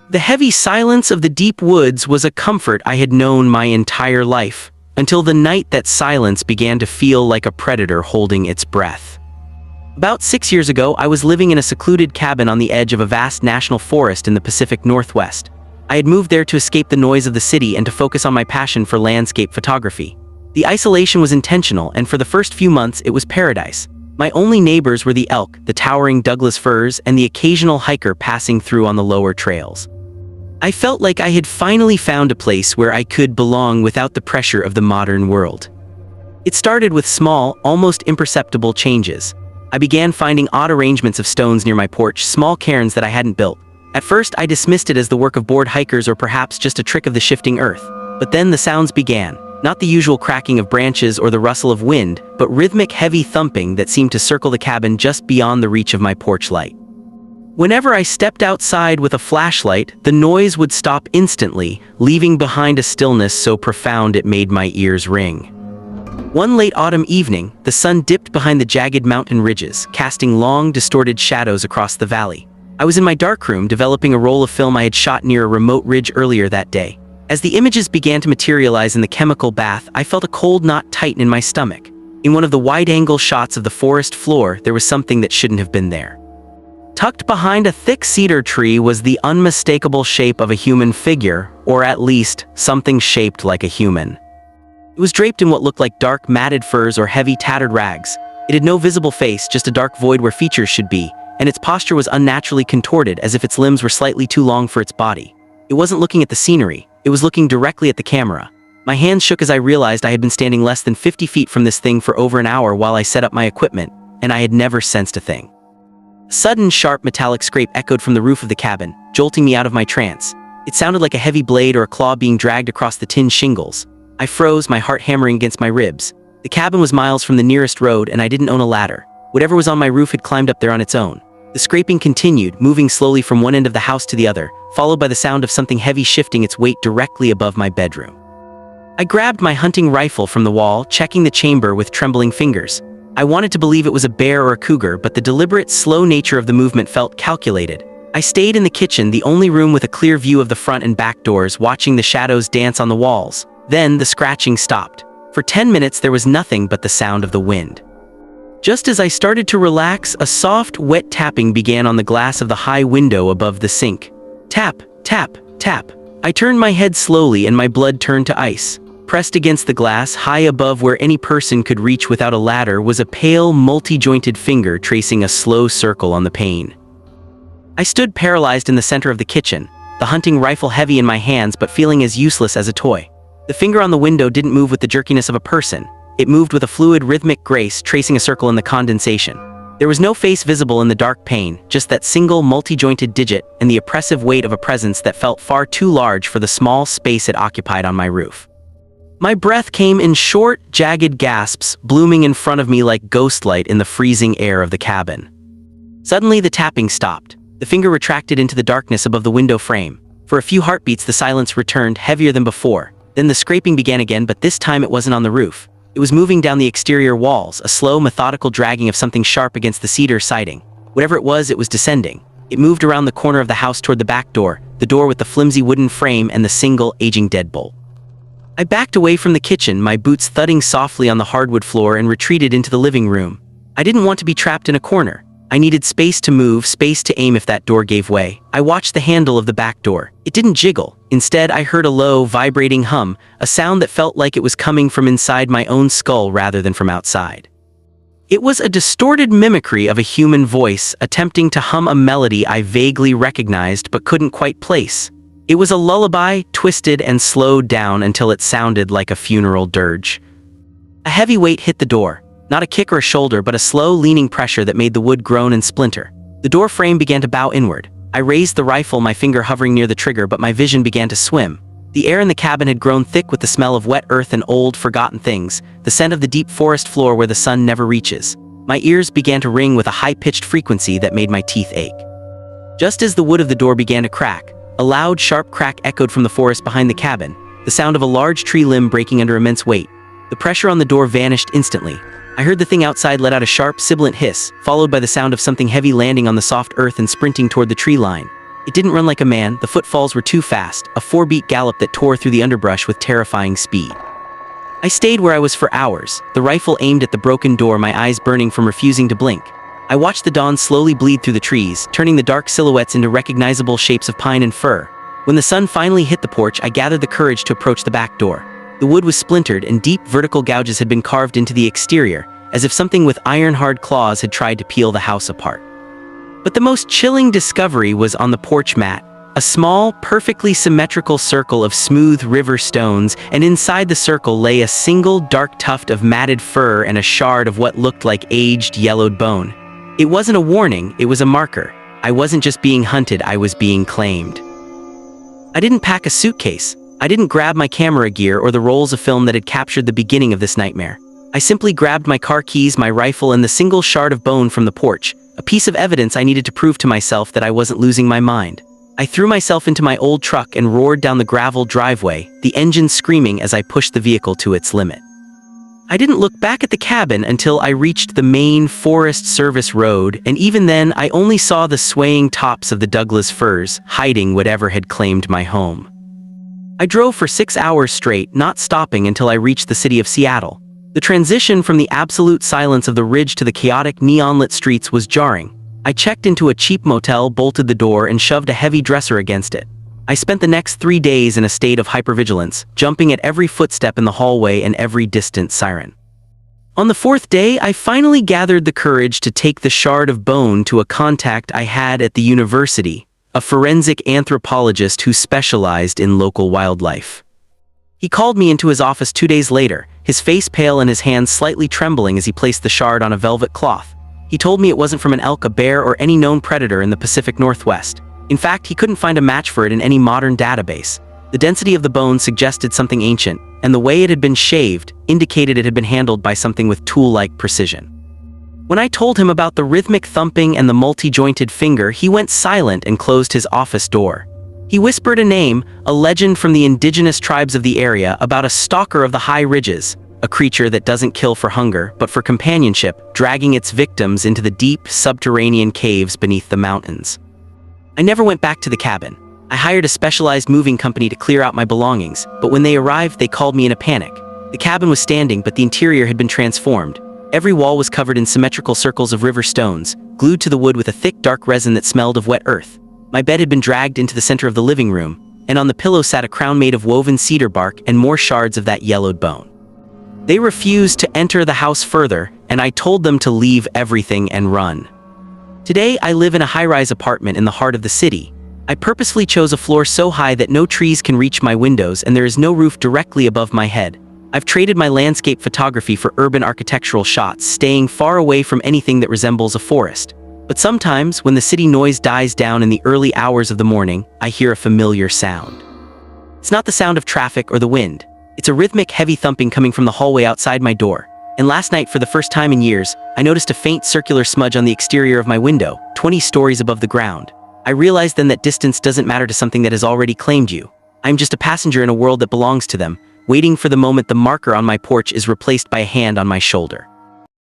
The heavy silence of the deep woods was a comfort I had known my entire life, until the night that silence began to feel like a predator holding its breath. About 6 years ago, I was living in a secluded cabin on the edge of a vast national forest in the Pacific Northwest. I had moved there to escape the noise of the city and to focus on my passion for landscape photography. The isolation was intentional, and for the first few months it was paradise. My only neighbors were the elk, the towering Douglas firs, and the occasional hiker passing through on the lower trails. I felt like I had finally found a place where I could belong without the pressure of the modern world. It started with small, almost imperceptible changes. I began finding odd arrangements of stones near my porch, small cairns that I hadn't built. At first, I dismissed it as the work of bored hikers or perhaps just a trick of the shifting earth. But then the sounds began. Not the usual cracking of branches or the rustle of wind, but rhythmic, heavy thumping that seemed to circle the cabin just beyond the reach of my porch light. Whenever I stepped outside with a flashlight, the noise would stop instantly, leaving behind a stillness so profound it made my ears ring. One late autumn evening, the sun dipped behind the jagged mountain ridges, casting long, distorted shadows across the valley. I was in my darkroom developing a roll of film I had shot near a remote ridge earlier that day. As the images began to materialize in the chemical bath, I felt a cold knot tighten in my stomach. In one of the wide-angle shots of the forest floor, there was something that shouldn't have been there. Tucked behind a thick cedar tree was the unmistakable shape of a human figure, or at least, something shaped like a human. It was draped in what looked like dark, matted furs or heavy, tattered rags. It had no visible face, just a dark void where features should be, and its posture was unnaturally contorted as if its limbs were slightly too long for its body. It wasn't looking at the scenery, it was looking directly at the camera. My hands shook as I realized I had been standing less than 50 feet from this thing for over an hour while I set up my equipment, and I had never sensed a thing. A sudden, sharp metallic scrape echoed from the roof of the cabin, jolting me out of my trance. It sounded like a heavy blade or a claw being dragged across the tin shingles. I froze, my heart hammering against my ribs. The cabin was miles from the nearest road, and I didn't own a ladder. Whatever was on my roof had climbed up there on its own. The scraping continued, moving slowly from one end of the house to the other, followed by the sound of something heavy shifting its weight directly above my bedroom. I grabbed my hunting rifle from the wall, checking the chamber with trembling fingers. I wanted to believe it was a bear or a cougar, but the deliberate, slow nature of the movement felt calculated. I stayed in the kitchen, the only room with a clear view of the front and back doors, watching the shadows dance on the walls. Then the scratching stopped. For 10 minutes there was nothing but the sound of the wind. Just as I started to relax, a soft, wet tapping began on the glass of the high window above the sink. Tap, tap, tap. I turned my head slowly and my blood turned to ice. Pressed against the glass, high above where any person could reach without a ladder, was a pale, multi-jointed finger tracing a slow circle on the pane. I stood paralyzed in the center of the kitchen, the hunting rifle heavy in my hands but feeling as useless as a toy. The finger on the window didn't move with the jerkiness of a person. It moved with a fluid, rhythmic grace, tracing a circle in the condensation. There was no face visible in the dark pane, just that single, multi-jointed digit and the oppressive weight of a presence that felt far too large for the small space it occupied on my roof. My breath came in short, jagged gasps, blooming in front of me like ghost light in the freezing air of the cabin. Suddenly the tapping stopped. The finger retracted into the darkness above the window frame. For a few heartbeats the silence returned, heavier than before. Then the scraping began again, but this time it wasn't on the roof. It was moving down the exterior walls, a slow, methodical dragging of something sharp against the cedar siding. Whatever it was descending. It moved around the corner of the house toward the back door, the door with the flimsy wooden frame and the single, aging deadbolt. I backed away from the kitchen, my boots thudding softly on the hardwood floor, and retreated into the living room. I didn't want to be trapped in a corner. I needed space to move, space to aim if that door gave way. I watched the handle of the back door. It didn't jiggle. Instead, I heard a low, vibrating hum, a sound that felt like it was coming from inside my own skull rather than from outside. It was a distorted mimicry of a human voice, attempting to hum a melody I vaguely recognized but couldn't quite place. It was a lullaby, twisted and slowed down until it sounded like a funeral dirge. A heavy weight hit the door. Not a kick or a shoulder, but a slow, leaning pressure that made the wood groan and splinter. The door frame began to bow inward. I raised the rifle, my finger hovering near the trigger, but my vision began to swim. The air in the cabin had grown thick with the smell of wet earth and old, forgotten things, the scent of the deep forest floor where the sun never reaches. My ears began to ring with a high-pitched frequency that made my teeth ache. Just as the wood of the door began to crack, a loud, sharp crack echoed from the forest behind the cabin, the sound of a large tree limb breaking under immense weight. The pressure on the door vanished instantly. I heard the thing outside let out a sharp, sibilant hiss, followed by the sound of something heavy landing on the soft earth and sprinting toward the tree line. It didn't run like a man, the footfalls were too fast, a 4-beat gallop that tore through the underbrush with terrifying speed. I stayed where I was for hours, the rifle aimed at the broken door, my eyes burning from refusing to blink. I watched the dawn slowly bleed through the trees, turning the dark silhouettes into recognizable shapes of pine and fir. When the sun finally hit the porch, I gathered the courage to approach the back door. The wood was splintered and deep vertical gouges had been carved into the exterior, as if something with iron-hard claws had tried to peel the house apart. But the most chilling discovery was on the porch mat, a small, perfectly symmetrical circle of smooth river stones, and inside the circle lay a single dark tuft of matted fur and a shard of what looked like aged, yellowed bone. It wasn't a warning, it was a marker. I wasn't just being hunted, I was being claimed. I didn't pack a suitcase. I didn't grab my camera gear or the rolls of film that had captured the beginning of this nightmare. I simply grabbed my car keys, my rifle, and the single shard of bone from the porch, a piece of evidence I needed to prove to myself that I wasn't losing my mind. I threw myself into my old truck and roared down the gravel driveway, the engine screaming as I pushed the vehicle to its limit. I didn't look back at the cabin until I reached the main Forest Service road, and even then I only saw the swaying tops of the Douglas firs, hiding whatever had claimed my home. I drove for 6 hours straight, not stopping until I reached the city of Seattle. The transition from the absolute silence of the ridge to the chaotic neon-lit streets was jarring. I checked into a cheap motel, bolted the door, and shoved a heavy dresser against it. I spent the next 3 days in a state of hypervigilance, jumping at every footstep in the hallway and every distant siren. On the 4th day, I finally gathered the courage to take the shard of bone to a contact I had at the university, a forensic anthropologist who specialized in local wildlife. He called me into his office 2 days later, his face pale and his hands slightly trembling as he placed the shard on a velvet cloth. He told me it wasn't from an elk, a bear, or any known predator in the Pacific Northwest. In fact, he couldn't find a match for it in any modern database. The density of the bone suggested something ancient, and the way it had been shaved indicated it had been handled by something with tool-like precision. When I told him about the rhythmic thumping and the multi-jointed finger, he went silent and closed his office door. He whispered a name, a legend from the indigenous tribes of the area about a stalker of the high ridges, a creature that doesn't kill for hunger, but for companionship, dragging its victims into the deep, subterranean caves beneath the mountains. I never went back to the cabin. I hired a specialized moving company to clear out my belongings, but when they arrived, they called me in a panic. The cabin was standing, but the interior had been transformed. Every wall was covered in symmetrical circles of river stones, glued to the wood with a thick, dark resin that smelled of wet earth. My bed had been dragged into the center of the living room, and on the pillow sat a crown made of woven cedar bark and more shards of that yellowed bone. They refused to enter the house further, and I told them to leave everything and run. Today, I live in a high-rise apartment in the heart of the city. I purposefully chose a floor so high that no trees can reach my windows and there is no roof directly above my head. I've traded my landscape photography for urban architectural shots, staying far away from anything that resembles a forest. But sometimes, when the city noise dies down in the early hours of the morning, I hear a familiar sound. It's not the sound of traffic or the wind. It's a rhythmic, heavy thumping coming from the hallway outside my door. And last night, for the first time in years, I noticed a faint circular smudge on the exterior of my window, 20 stories above the ground. I realized then that distance doesn't matter to something that has already claimed you. I'm just a passenger in a world that belongs to them, waiting for the moment the marker on my porch is replaced by a hand on my shoulder.